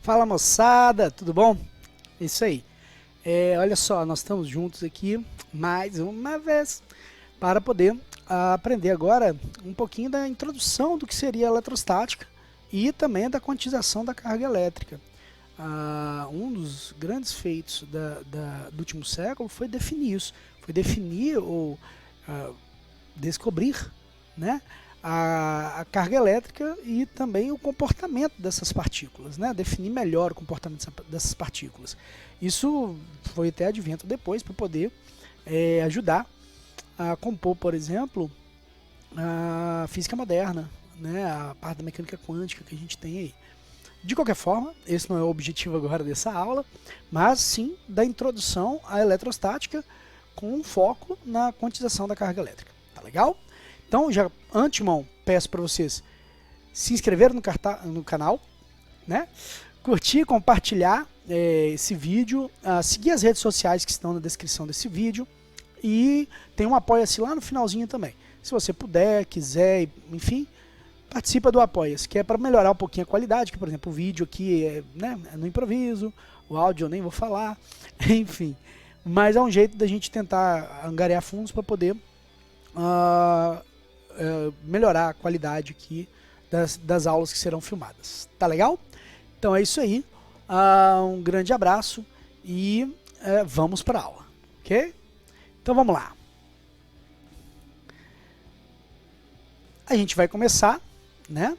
Fala moçada, tudo bom? É isso aí. Olha só, nós estamos juntos aqui mais uma vez para poder aprender agora um pouquinho da introdução do que seria a eletrostática e também da quantização da carga elétrica. Um dos grandes feitos do último século foi definir isso, foi definir ou descobrir, né, a carga elétrica e também o comportamento dessas partículas, né? Definir melhor o comportamento dessas partículas. Isso foi até advento depois para poder ajudar a compor, por exemplo, a física moderna, né? A parte da mecânica quântica que a gente tem aí. De qualquer forma, esse não é o objetivo agora dessa aula, mas sim da introdução à eletrostática com um foco na quantização da carga elétrica. Tá legal? Então, já antemão, peço para vocês se inscreverem no canal, né? Curtir, compartilhar esse vídeo, seguir as redes sociais que estão na descrição desse vídeo e tem um apoia-se lá no finalzinho também. Se você puder, quiser, enfim, participa do apoia-se, que é para melhorar um pouquinho a qualidade, que por exemplo o vídeo aqui é no improviso, o áudio eu nem vou falar, enfim. Mas é um jeito da gente tentar angariar fundos para poder melhorar a qualidade aqui das aulas que serão filmadas. Tá legal? Então é isso aí. Um grande abraço e vamos para a aula. Ok? Então vamos lá. A gente vai começar, né,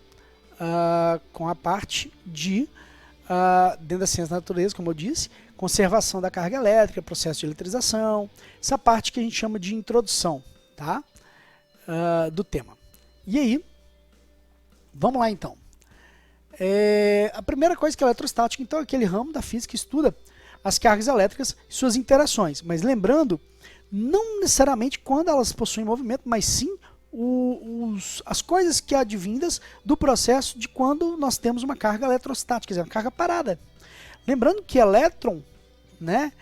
com a parte de, dentro da ciência da natureza, como eu disse, conservação da carga elétrica, processo de eletrização, essa parte que a gente chama de introdução, tá? Do tema. E aí, vamos lá então. A primeira coisa que é a eletrostática, então, é aquele ramo da física que estuda as cargas elétricas e suas interações. Mas lembrando, não necessariamente quando elas possuem movimento, mas sim as coisas que advindas do processo de quando nós temos uma carga eletrostática, quer dizer, uma carga parada. Lembrando que elétron, né,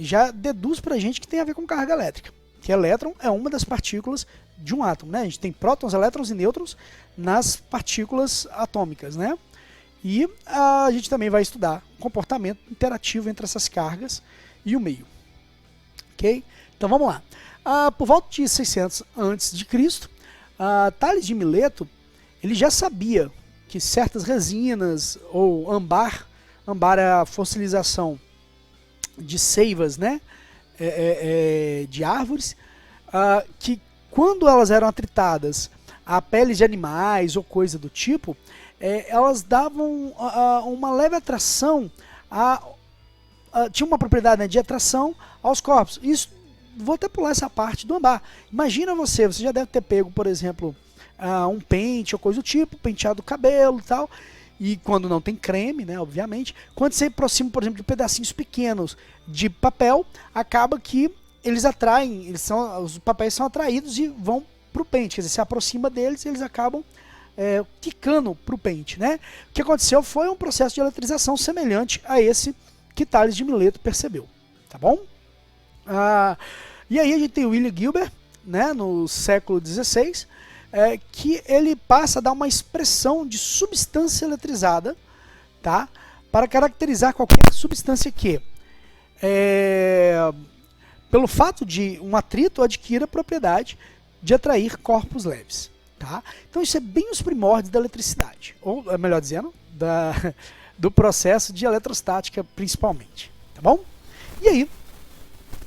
já deduz para a gente que tem a ver com carga elétrica. Que elétron é uma das partículas de um átomo, né? A gente tem prótons, elétrons e nêutrons nas partículas atômicas, né? E a gente também vai estudar o comportamento interativo entre essas cargas e o meio. Ok? Então vamos lá. Por volta de 600 a.C., Tales de Mileto ele já sabia que certas resinas ou âmbar é a fossilização de seivas, né? De árvores, que quando elas eram atritadas a peles de animais ou coisa do tipo, elas davam uma leve atração, tinha uma propriedade, né, de atração aos corpos. Isso, vou até pular essa parte do âmbar. Imagina você já deve ter pego, por exemplo, um pente ou coisa do tipo, penteado do cabelo e tal. E quando não tem creme, né, obviamente, quando você aproxima, por exemplo, de pedacinhos pequenos de papel, acaba que eles atraem, os papéis são atraídos e vão para o pente, quer dizer, se aproxima deles e eles acabam quicando para o pente, né? O que aconteceu foi um processo de eletrização semelhante a esse que Tales de Mileto percebeu, tá bom? E aí a gente tem o William Gilbert, né, no século XVI, que ele passa a dar uma expressão de substância eletrizada, tá? Para caracterizar qualquer substância que, pelo fato de um atrito, adquira a propriedade de atrair corpos leves. Tá? Então isso é bem os primórdios da eletricidade, ou melhor dizendo, do processo de eletrostática principalmente. Tá bom? E aí,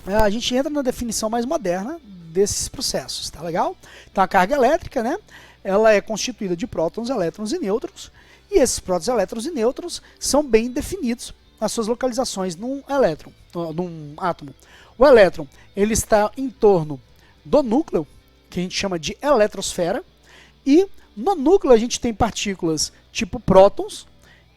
a gente entra na definição mais moderna desses processos, tá legal? Então a carga elétrica, né, ela é constituída de prótons, elétrons e nêutrons, e esses prótons, elétrons e nêutrons são bem definidos nas suas localizações num átomo. O elétron, ele está em torno do núcleo, que a gente chama de eletrosfera, e no núcleo a gente tem partículas tipo prótons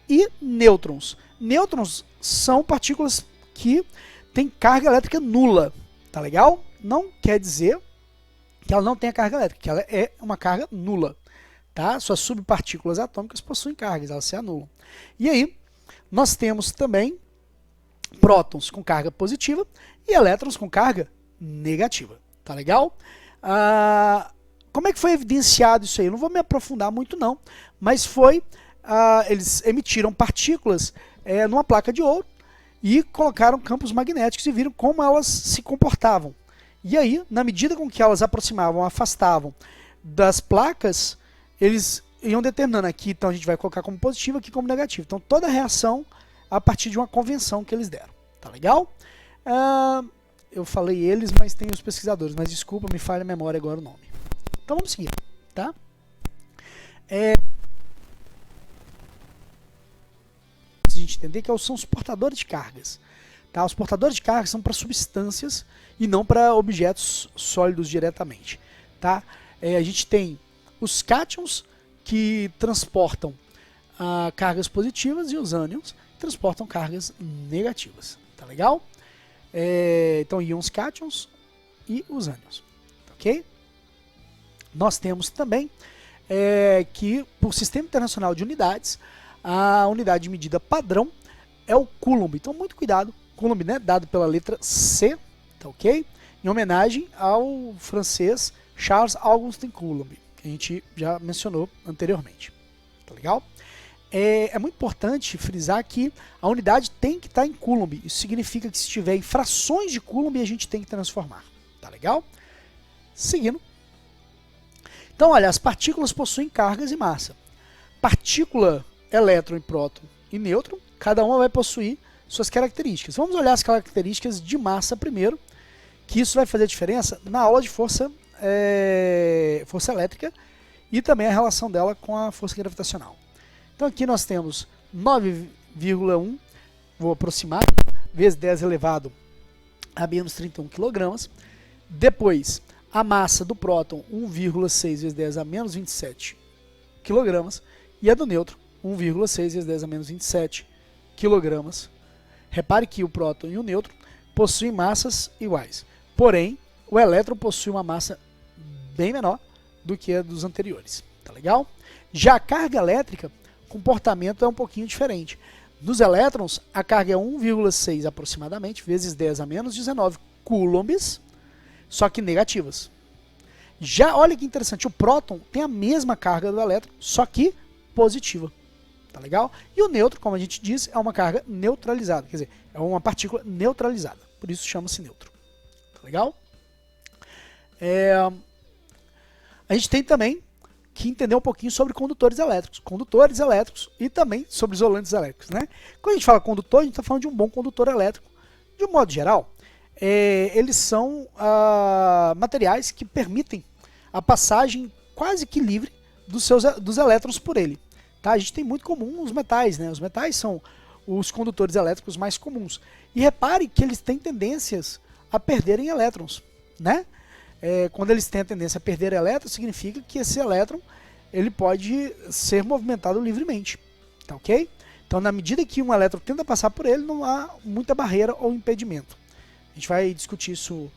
e nêutrons. Nêutrons são partículas que têm carga elétrica nula, tá legal? Não quer dizer que ela não tenha carga elétrica, que ela é uma carga nula, tá? Suas subpartículas atômicas possuem cargas, elas se anulam. E aí, nós temos também prótons com carga positiva e elétrons com carga negativa. Tá legal? Como é que foi evidenciado isso aí? Eu não vou me aprofundar muito não, mas eles emitiram partículas numa placa de ouro e colocaram campos magnéticos e viram como elas se comportavam. E aí, na medida com que elas aproximavam, afastavam das placas, eles iam determinando aqui, então a gente vai colocar como positivo, aqui como negativo. Então toda a reação a partir de uma convenção que eles deram. Tá legal? Eu falei eles, mas tem os pesquisadores, mas desculpa, me falha a memória agora o nome. Então vamos seguir, tá? A gente entender que são os portadores de cargas. Tá? Os portadores de cargas são para substâncias e não para objetos sólidos diretamente. Tá? A gente tem os cátions, que transportam cargas positivas, e os ânions, que transportam cargas negativas. Tá legal? Então, íons cátions e os ânions. Ok? Nós temos também que, por Sistema Internacional de Unidades, a unidade de medida padrão é o Coulomb. Então, muito cuidado. Coulomb, né, dado pela letra C, tá ok? Em homenagem ao francês Charles Augustin Coulomb, que a gente já mencionou anteriormente. Tá legal? É muito importante frisar que a unidade tem que estar em Coulomb. Isso significa que se estiver em frações de Coulomb, a gente tem que transformar. Tá legal? Seguindo. Então, olha, as partículas possuem cargas e massa. Partícula, elétron, próton e nêutron, cada uma vai possuir suas características. Vamos olhar as características de massa primeiro, que isso vai fazer diferença na aula de força elétrica e também a relação dela com a força gravitacional. Então aqui nós temos 9,1, vou aproximar, vezes 10 elevado a menos 31 kg. Depois, a massa do próton, 1,6 vezes 10 a menos 27 kg. E a do nêutron, 1,6 vezes 10 a menos 27 kg. Repare que o próton e o nêutron possuem massas iguais. Porém, o elétron possui uma massa bem menor do que a dos anteriores. Tá legal? Já a carga elétrica, o comportamento é um pouquinho diferente. Nos elétrons, a carga é 1,6 aproximadamente, vezes 10 a menos 19 coulombs, só que negativas. Já, olha que interessante, o próton tem a mesma carga do elétron, só que positiva. Tá legal? E o nêutron, como a gente disse, é uma carga neutralizada, quer dizer, é uma partícula neutralizada, por isso chama-se nêutron. Tá legal? A gente tem também que entender um pouquinho sobre condutores elétricos e também sobre isolantes elétricos, né? Quando a gente fala condutor, a gente está falando de um bom condutor elétrico. De um modo geral, eles são materiais que permitem a passagem quase que livre dos elétrons por ele. Tá? A gente tem muito comum os metais, né? Os metais são os condutores elétricos mais comuns. E repare que eles têm tendências a perderem elétrons, né? Quando eles têm a tendência a perder elétrons, significa que esse elétron ele pode ser movimentado livremente. Tá ok? Então, na medida que um elétron tenta passar por ele, não há muita barreira ou impedimento. A gente vai discutir isso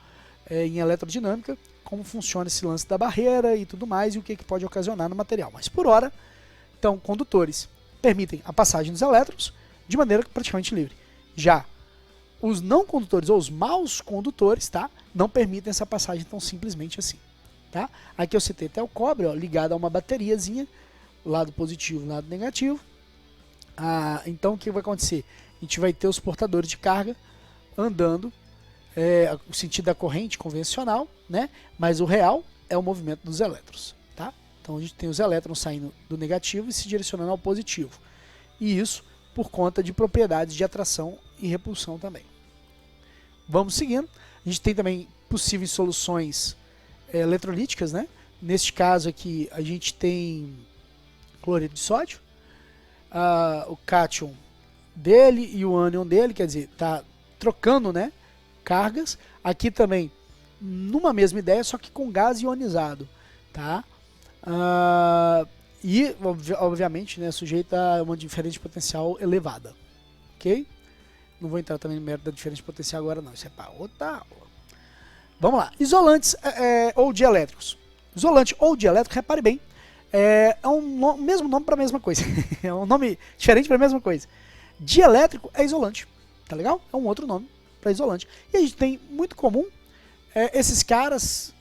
em eletrodinâmica, como funciona esse lance da barreira e tudo mais, e o que pode ocasionar no material. Mas, por hora, então, condutores permitem a passagem dos elétrons de maneira praticamente livre. Já os não condutores ou os maus condutores, tá, não permitem essa passagem tão simplesmente assim. Tá? Aqui eu citei até o cobre, ó, ligado a uma bateriazinha, lado positivo, lado negativo. Então o que vai acontecer? A gente vai ter os portadores de carga andando o sentido da corrente convencional, né? Mas o real é o movimento dos elétrons. Tá? Então a gente tem os elétrons saindo do negativo e se direcionando ao positivo. E isso por conta de propriedades de atração e repulsão também. Vamos seguindo. A gente tem também possíveis soluções eletrolíticas, né? Neste caso aqui a gente tem cloreto de sódio, o cátion dele e o ânion dele, quer dizer, tá trocando, né, cargas. Aqui também numa mesma ideia, só que com gás ionizado, tá? E obviamente, né, sujeito a uma diferença de potencial elevada, ok? Não vou entrar também no mérito da diferença de potencial agora não, isso é para outra aula. Vamos lá, isolantes ou dielétricos. Isolante ou dielétrico, repare bem, é um mesmo nome para a mesma coisa. É um nome diferente para a mesma coisa. Dielétrico é isolante, tá legal? É um outro nome para isolante. E a gente tem muito comum esses caras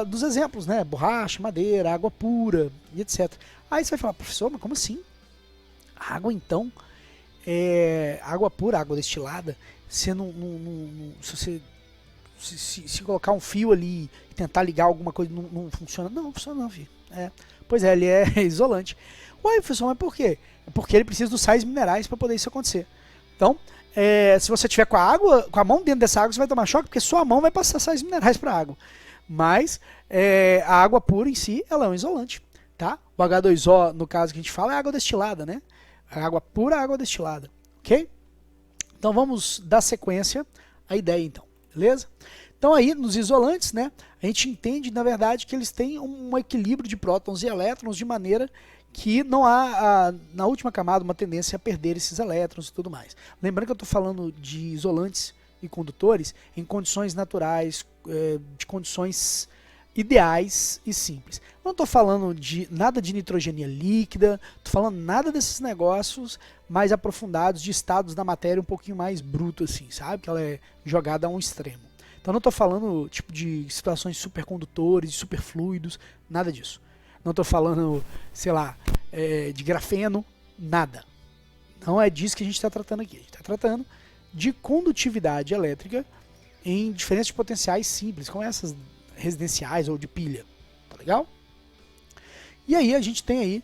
dos exemplos, né? Borracha, madeira, água pura e etc. Aí você vai falar, professor, mas como assim? A água então, água pura, água destilada, você se você se colocar um fio ali e tentar ligar alguma coisa, não funciona? Não funciona não, filho. Pois é, ele é isolante. Ué, professor, mas por quê? É porque ele precisa dos sais minerais para poder isso acontecer. Então, se você tiver com a água, com a mão dentro dessa água, você vai tomar choque, porque sua mão vai passar sais minerais para a água. Mas a água pura em si, ela é um isolante, tá? O H2O, no caso que a gente fala, é água destilada, né? A água pura é água destilada, ok? Então vamos dar sequência à ideia, então, beleza? Então aí, nos isolantes, né, a gente entende, na verdade, que eles têm um equilíbrio de prótons e elétrons de maneira que não há, na última camada, uma tendência a perder esses elétrons e tudo mais. Lembrando que eu estou falando de isolantes e condutores em condições naturais, de condições ideais e simples. Não estou falando de nada de nitrogenia líquida, estou falando nada desses negócios mais aprofundados de estados da matéria um pouquinho mais bruto assim, sabe? Que ela é jogada a um extremo. Então não estou falando tipo de situações de supercondutores, de superfluidos, nada disso. Não estou falando, sei lá, de grafeno, nada. Não é disso que a gente está tratando aqui. A gente está tratando de condutividade elétrica em diferentes potenciais simples, como essas residenciais ou de pilha, tá legal? E aí a gente tem aí,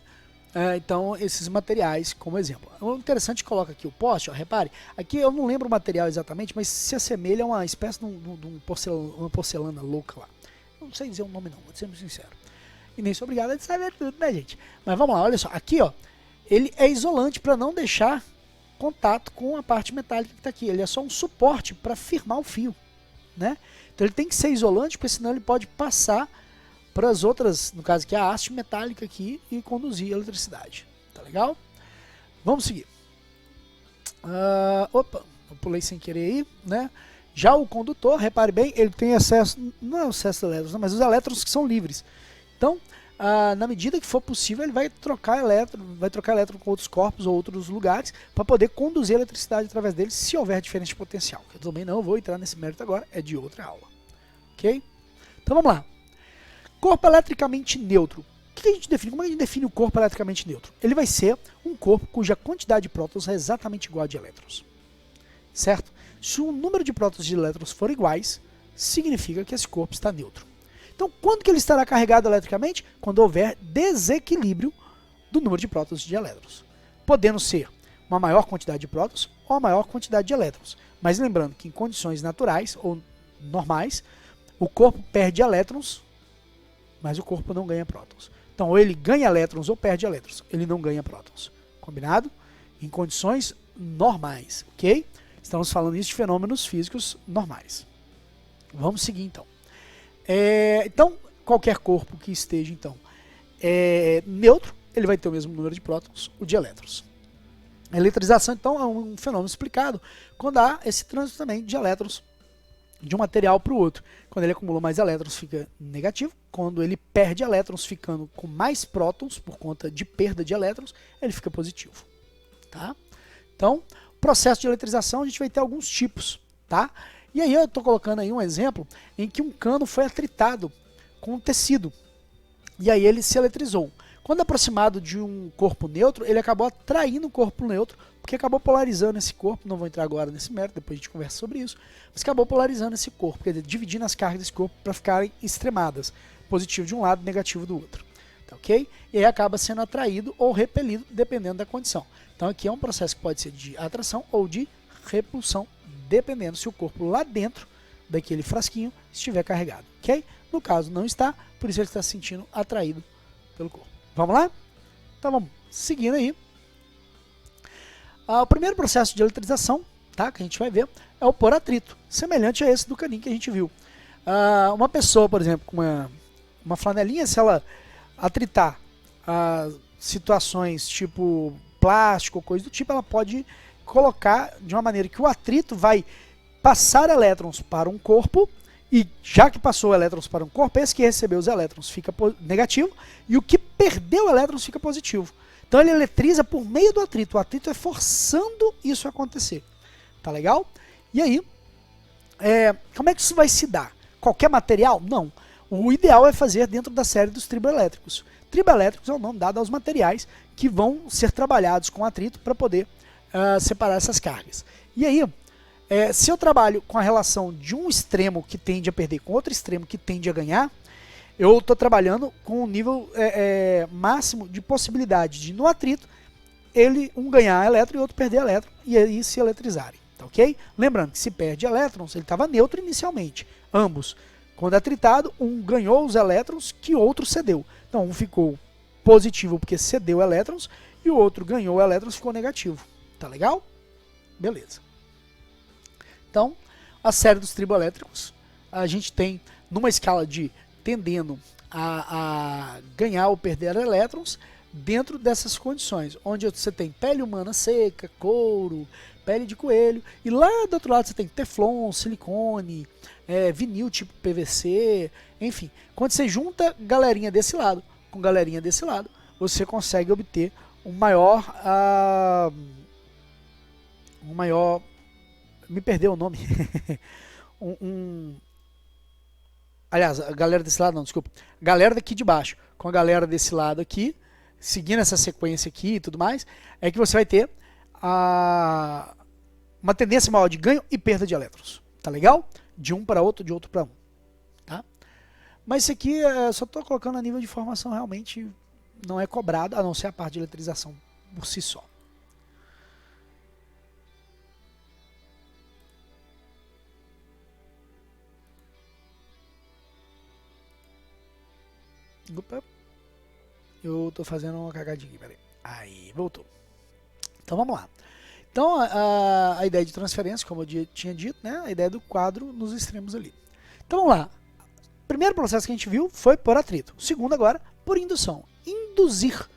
então, esses materiais como exemplo. O interessante coloca aqui o poste, ó, repare, aqui eu não lembro o material exatamente, mas se assemelha a uma espécie de uma porcelana louca lá. Eu não sei dizer o nome não, vou ser muito sincero. E nem sou obrigado a saber tudo, né, gente? Mas vamos lá, olha só, aqui ó, ele é isolante para não deixar contato com a parte metálica que está aqui. Ele é só um suporte para firmar o fio, né? Então ele tem que ser isolante, porque senão ele pode passar para as outras, no caso aqui a haste metálica aqui e conduzir a eletricidade. Tá legal? Vamos seguir. Opa, eu pulei sem querer aí, né? Já o condutor, repare bem, ele tem acesso, não é acesso a elétrons, mas os elétrons que são livres. Então, na medida que for possível, ele vai trocar elétron com outros corpos ou outros lugares para poder conduzir a eletricidade através deles, se houver diferença de potencial. Eu também não vou entrar nesse mérito agora, é de outra aula. Ok? Então vamos lá. Corpo eletricamente neutro. O que a gente define? Como a gente define o corpo eletricamente neutro? Ele vai ser um corpo cuja quantidade de prótons é exatamente igual a de elétrons. Certo? Se o número de prótons e de elétrons for iguais, significa que esse corpo está neutro. Então, quando que ele estará carregado eletricamente? Quando houver desequilíbrio do número de prótons e de elétrons. Podendo ser uma maior quantidade de prótons ou uma maior quantidade de elétrons. Mas lembrando que em condições naturais ou normais, o corpo perde elétrons, mas o corpo não ganha prótons. Então, ou ele ganha elétrons ou perde elétrons. Ele não ganha prótons. Combinado? Em condições normais, ok? Estamos falando isso de fenômenos físicos normais. Vamos seguir então. Então, qualquer corpo que esteja então neutro, ele vai ter o mesmo número de prótons, o de elétrons. A eletrização então é um fenômeno explicado quando há esse trânsito também de elétrons de um material para o outro. Quando ele acumula mais elétrons fica negativo, quando ele perde elétrons ficando com mais prótons por conta de perda de elétrons, ele fica positivo. Tá? Então, processo de eletrização a gente vai ter alguns tipos, tá? E aí eu estou colocando aí um exemplo em que um cano foi atritado com um tecido. E aí ele se eletrizou. Quando aproximado de um corpo neutro, ele acabou atraindo o corpo neutro, porque acabou polarizando esse corpo. Não vou entrar agora nesse mérito, depois a gente conversa sobre isso. Mas acabou polarizando esse corpo, quer dizer, dividindo as cargas desse corpo para ficarem extremadas. Positivo de um lado, negativo do outro. Tá, ok? E aí acaba sendo atraído ou repelido, dependendo da condição. Então aqui é um processo que pode ser de atração ou de repulsão, dependendo se o corpo lá dentro daquele frasquinho estiver carregado, ok? No caso não está, por isso ele está se sentindo atraído pelo corpo. Vamos lá? Então vamos seguindo aí. O primeiro processo de eletrização, tá, que a gente vai ver, é o por atrito, semelhante a esse do caninho que a gente viu. Uma pessoa, por exemplo, com uma flanelinha, se ela atritar situações tipo plástico ou coisa do tipo, ela pode colocar de uma maneira que o atrito vai passar elétrons para um corpo, e já que passou elétrons para um corpo, esse que recebeu os elétrons fica negativo, e o que perdeu elétrons, fica positivo. Então ele eletriza por meio do atrito. O atrito é forçando isso a acontecer. Tá legal? E aí, como é que isso vai se dar? Qualquer material? Não. O ideal é fazer dentro da série dos triboelétricos. Triboelétricos é o nome dado aos materiais que vão ser trabalhados com atrito para poder separar essas cargas. E aí, se eu trabalho com a relação de um extremo que tende a perder com outro extremo que tende a ganhar, eu estou trabalhando com um nível máximo de possibilidade de, no atrito, um ganhar elétron e outro perder elétron, e aí se eletrizarem. Tá, ok? Lembrando que se perde elétrons, ele estava neutro inicialmente. Ambos. Quando atritado, um ganhou os elétrons que o outro cedeu. Então, um ficou positivo porque cedeu elétrons e o outro ganhou elétrons e ficou negativo. Tá legal? Beleza. Então, a série dos triboelétricos, a gente tem numa escala de tendendo a ganhar ou perder elétrons dentro dessas condições, onde você tem pele humana seca, couro, pele de coelho, e lá do outro lado você tem teflon, silicone, vinil tipo PVC, enfim. Quando você junta galerinha desse lado com galerinha desse lado, você consegue obter um maior... me perdeu o nome. Aliás, a galera desse lado não, desculpa. A galera daqui de baixo com a galera desse lado aqui, seguindo essa sequência aqui e tudo mais, é que você vai ter uma tendência maior de ganho e perda de elétrons. Tá legal? De um para outro, de outro para um. Tá? Mas isso aqui só estou colocando a nível de informação, realmente não é cobrado, a não ser a parte de eletrização por si só. Opa. Eu tô fazendo uma cagadinha, peraí. Aí, voltou. Então vamos lá. Então a ideia de transferência, como eu tinha dito, né? A ideia do quadro nos extremos ali. Então vamos lá. O primeiro processo que a gente viu foi por atrito. O segundo agora, por indução. Induzir.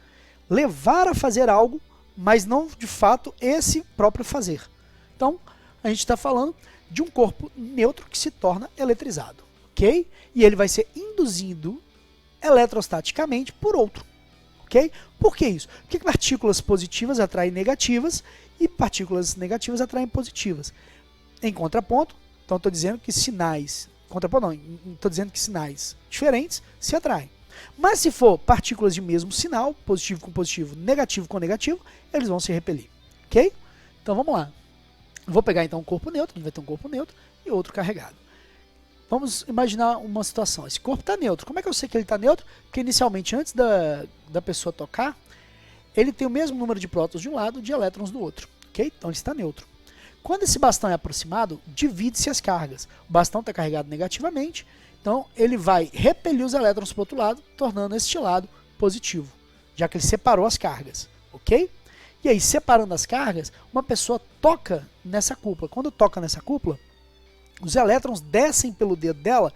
Levar a fazer algo, mas não de fato esse próprio fazer. Então, a gente está falando de um corpo neutro que se torna eletrizado. Ok? E ele vai ser induzido eletrostaticamente por outro. Ok? Por que isso? Porque partículas positivas atraem negativas e partículas negativas atraem positivas. Em contraponto, então estou dizendo que sinais... Contraponto não, estou dizendo que sinais diferentes se atraem. Mas se for partículas de mesmo sinal, positivo com positivo, negativo com negativo, eles vão se repelir. Ok? Então vamos lá. Vou pegar então um corpo neutro, a gente vai ter um corpo neutro e outro carregado. Vamos imaginar uma situação. Esse corpo está neutro. Como é que eu sei que ele está neutro? Porque inicialmente, antes da pessoa tocar, ele tem o mesmo número de prótons de um lado e de elétrons do outro. Okay? Então ele está neutro. Quando esse bastão é aproximado, divide-se as cargas. O bastão está carregado negativamente, então ele vai repelir os elétrons para o outro lado, tornando este lado positivo, já que ele separou as cargas. Ok? E aí, separando as cargas, uma pessoa toca nessa cúpula. Quando toca nessa cúpula, os elétrons descem pelo dedo dela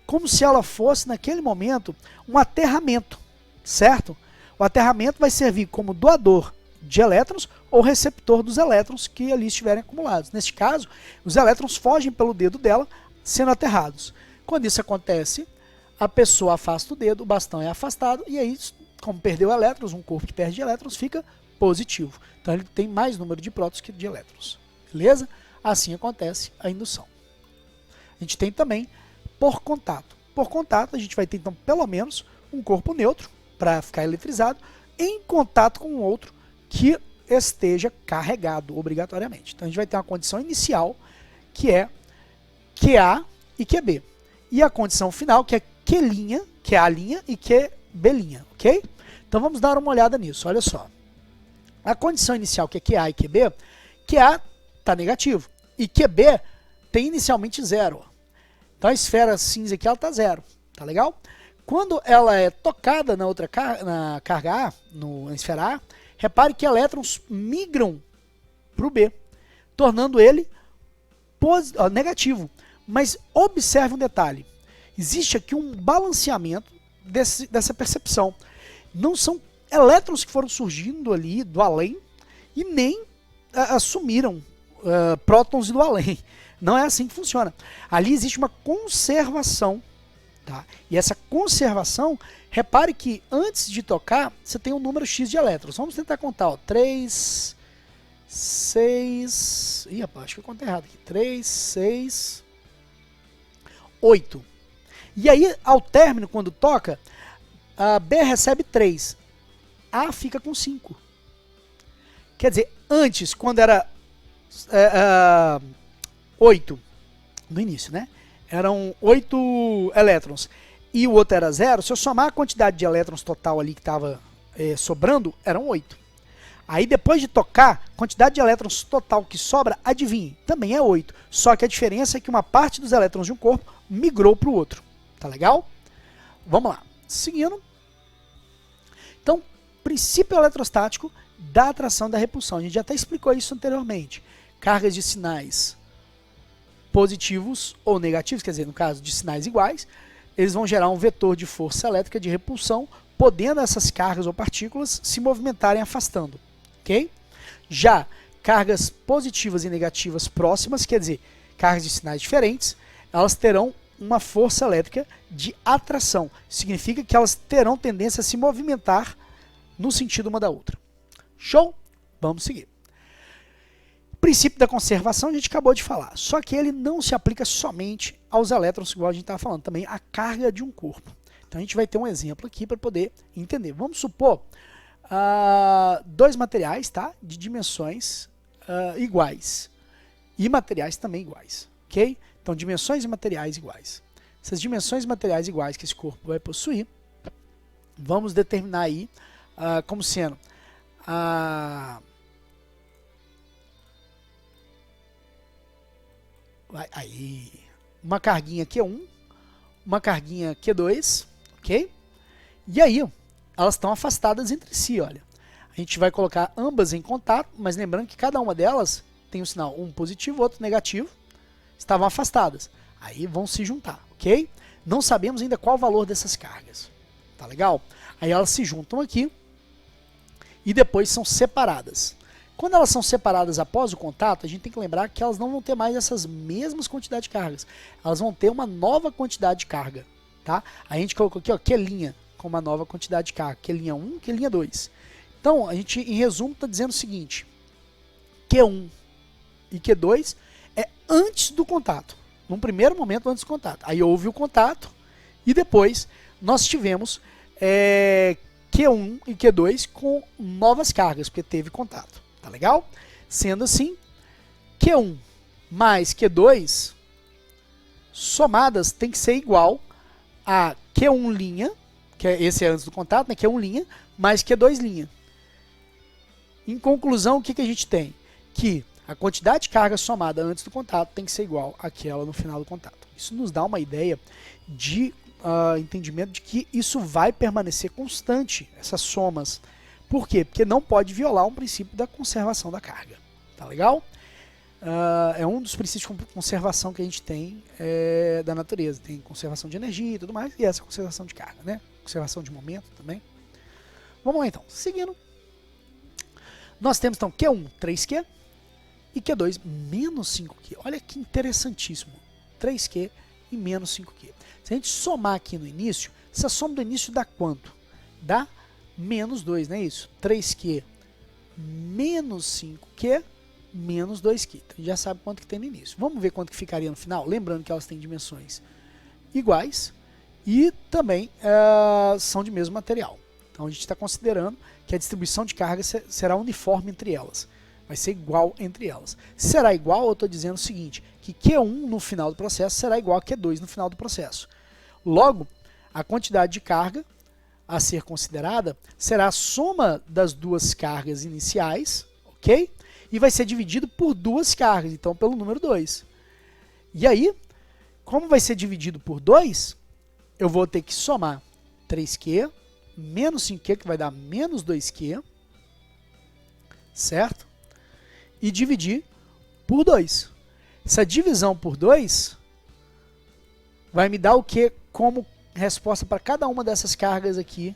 como se ela fosse, naquele momento, um aterramento, certo? O aterramento vai servir como doador de elétrons ou receptor dos elétrons que ali estiverem acumulados. Neste caso, os elétrons fogem pelo dedo dela, sendo aterrados. Quando isso acontece, a pessoa afasta o dedo, o bastão é afastado, e aí, como perdeu elétrons, um corpo que perde elétrons fica positivo. Então ele tem mais número de prótons que de elétrons. Beleza? Assim acontece a indução. A gente tem também por contato. Por contato, a gente vai ter então pelo menos um corpo neutro para ficar eletrizado em contato com um outro que esteja carregado obrigatoriamente. Então a gente vai ter uma condição inicial que é QA e QB. E a condição final que é Q', que é A' e QB', ok? Então vamos dar uma olhada nisso, olha só. A condição inicial que é QA e QB, QA está negativo e QB tem inicialmente 0. Então a esfera cinza aqui está 0, tá legal? Quando ela é tocada na outra na carga A, na esfera A, repare que elétrons migram para o B, tornando ele negativo. Mas observe um detalhe, existe aqui um balanceamento dessa percepção. Não são elétrons que foram surgindo ali do além e nem assumiram prótons do além. Não é assim que funciona. Ali existe uma conservação Tá? E essa conservação, repare que antes de tocar, você tem um número X de elétrons. Vamos tentar contar, ó, 3, 6... Ih, rapaz, acho que eu contei errado aqui. 3, 6, 8. E aí, ao término, quando toca, a B recebe 3. A fica com 5. Quer dizer, antes, quando era 8, no início, né? Eram 8 elétrons e o outro era 0, se eu somar a quantidade de elétrons total ali que estava sobrando, eram 8. Aí depois de tocar, a quantidade de elétrons total que sobra, adivinhe, também é 8. Só que a diferença é que uma parte dos elétrons de um corpo migrou para o outro. Tá legal? Vamos lá. Seguindo. Então, princípio eletrostático da atração e da repulsão. A gente já até explicou isso anteriormente. Cargas de sinais positivos ou negativos, quer dizer, no caso de sinais iguais, eles vão gerar um vetor de força elétrica de repulsão, podendo essas cargas ou partículas se movimentarem afastando. Ok? Já cargas positivas e negativas próximas, quer dizer, cargas de sinais diferentes, elas terão uma força elétrica de atração. Significa que elas terão tendência a se movimentar no sentido uma da outra. Show? Vamos seguir. O princípio da conservação a gente acabou de falar, só que ele não se aplica somente aos elétrons, igual a gente estava falando, também à carga de um corpo. Então a gente vai ter um exemplo aqui para poder entender. Vamos supor dois materiais, tá, de dimensões iguais e materiais também iguais, ok? Então dimensões e materiais iguais. Essas dimensões e materiais iguais que esse corpo vai possuir, vamos determinar aí como sendo aí, uma carguinha Q1, uma carguinha Q2, ok? E aí, elas estão afastadas entre si, olha. A gente vai colocar ambas em contato, mas lembrando que cada uma delas tem um sinal, um positivo, outro negativo, estavam afastadas. Aí vão se juntar, ok? Não sabemos ainda qual o valor dessas cargas, tá legal? Aí elas se juntam aqui e depois são separadas. Quando elas são separadas após o contato, a gente tem que lembrar que elas não vão ter mais essas mesmas quantidades de cargas. Elas vão ter uma nova quantidade de carga. Tá? A gente colocou aqui, ó, Q' com uma nova quantidade de carga. Q'1, Q'2. Então, a gente, em resumo, está dizendo o seguinte. Q1 e Q2 é antes do contato. Num primeiro momento, antes do contato. Aí houve o contato e depois nós tivemos Q1 e Q2 com novas cargas, porque teve contato. Tá legal? Sendo assim, Q1 mais Q2 somadas tem que ser igual a Q1', que esse é antes do contato, né? Q1', mais Q2'. Em conclusão, o que a gente tem? Que a quantidade de carga somada antes do contato tem que ser igual àquela no final do contato. Isso nos dá uma ideia de entendimento de que isso vai permanecer constante, essas somas. Por quê? Porque não pode violar um princípio da conservação da carga. Tá legal? É um dos princípios de conservação que a gente tem da natureza. Tem conservação de energia e tudo mais, e essa conservação de carga, né? Conservação de momento também. Vamos lá então. Seguindo. Nós temos então Q1, 3Q, e Q2, menos 5Q. Olha que interessantíssimo. 3Q e menos 5Q. Se a gente somar aqui no início, essa soma do início dá quanto? Dá menos 2, não é isso? 3Q menos 5Q menos 2Q. Então, a gente já sabe quanto que tem no início. Vamos ver quanto que ficaria no final? Lembrando que elas têm dimensões iguais e também são de mesmo material. Então, a gente está considerando que a distribuição de carga será uniforme entre elas. Vai ser igual entre elas. Será igual, eu estou dizendo o seguinte, que Q1 no final do processo será igual a Q2 no final do processo. Logo, a quantidade de carga a ser considerada será a soma das duas cargas iniciais, ok? E vai ser dividido por duas cargas, então pelo número 2. E aí, como vai ser dividido por 2, eu vou ter que somar 3Q menos 5Q, que vai dar menos 2Q, certo? E dividir por 2. Essa divisão por 2 vai me dar o que como resposta para cada uma dessas cargas aqui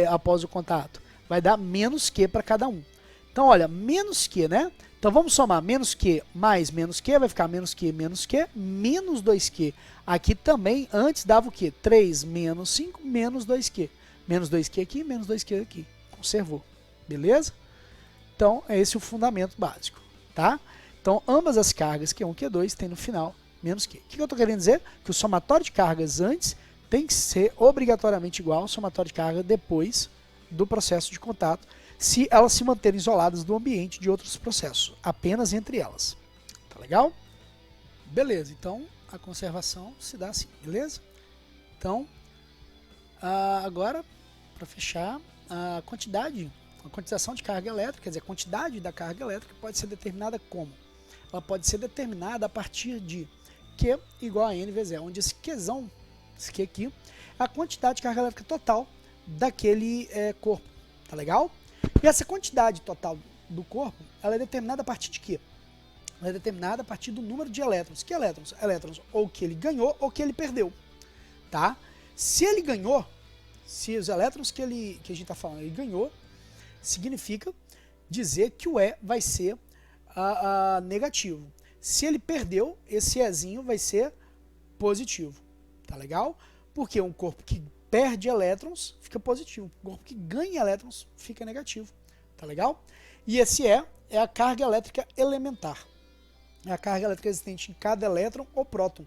após o contato? Vai dar menos Q para cada um. Então, olha, menos Q, né? Então vamos somar menos Q mais menos Q, vai ficar menos Q, menos 2Q. Aqui também, antes dava o quê? 3 menos 5, menos 2Q. Menos 2Q aqui, menos 2Q aqui. Conservou. Beleza? Então, é esse o fundamento básico. Tá? Então, ambas as cargas, Q1 e Q2, tem no final menos Q. O que eu estou querendo dizer? Que o somatório de cargas antes tem que ser obrigatoriamente igual ao somatório de carga depois do processo de contato, se elas se manterem isoladas do ambiente de outros processos, apenas entre elas. Tá legal? Beleza, então a conservação se dá assim, beleza? Então, agora, para fechar, a quantização de carga elétrica, quer dizer, a quantidade da carga elétrica pode ser determinada como? Ela pode ser determinada a partir de Q igual a N vezes E, onde esse Qzão, esse Q aqui, é a quantidade de carga elétrica total daquele corpo, tá legal? E essa quantidade total do corpo, ela é determinada a partir de quê? Ela é determinada a partir do número de elétrons. Que elétrons? Elétrons ou que ele ganhou ou que ele perdeu, tá? Se ele ganhou, se os elétrons que a gente está falando, ele ganhou, significa dizer que o E vai ser negativo. Se ele perdeu, esse Ezinho vai ser positivo, tá legal? Porque um corpo que perde elétrons fica positivo, um corpo que ganha elétrons fica negativo, tá legal? E esse E é a carga elétrica elementar, é a carga elétrica existente em cada elétron ou próton.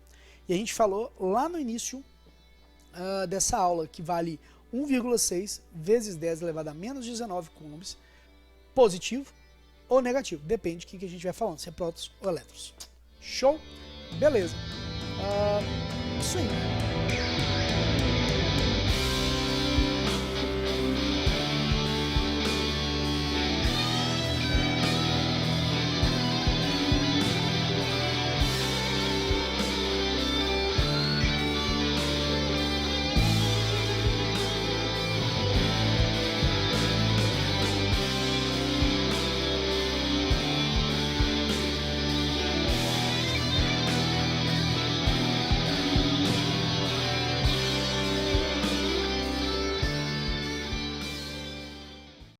E a gente falou lá no início dessa aula que vale 1,6 vezes 10 elevado a menos 19 coulombs, positivo ou negativo, depende do que a gente vai falando, se é prótons ou elétrons. Show? Beleza. Isso aí.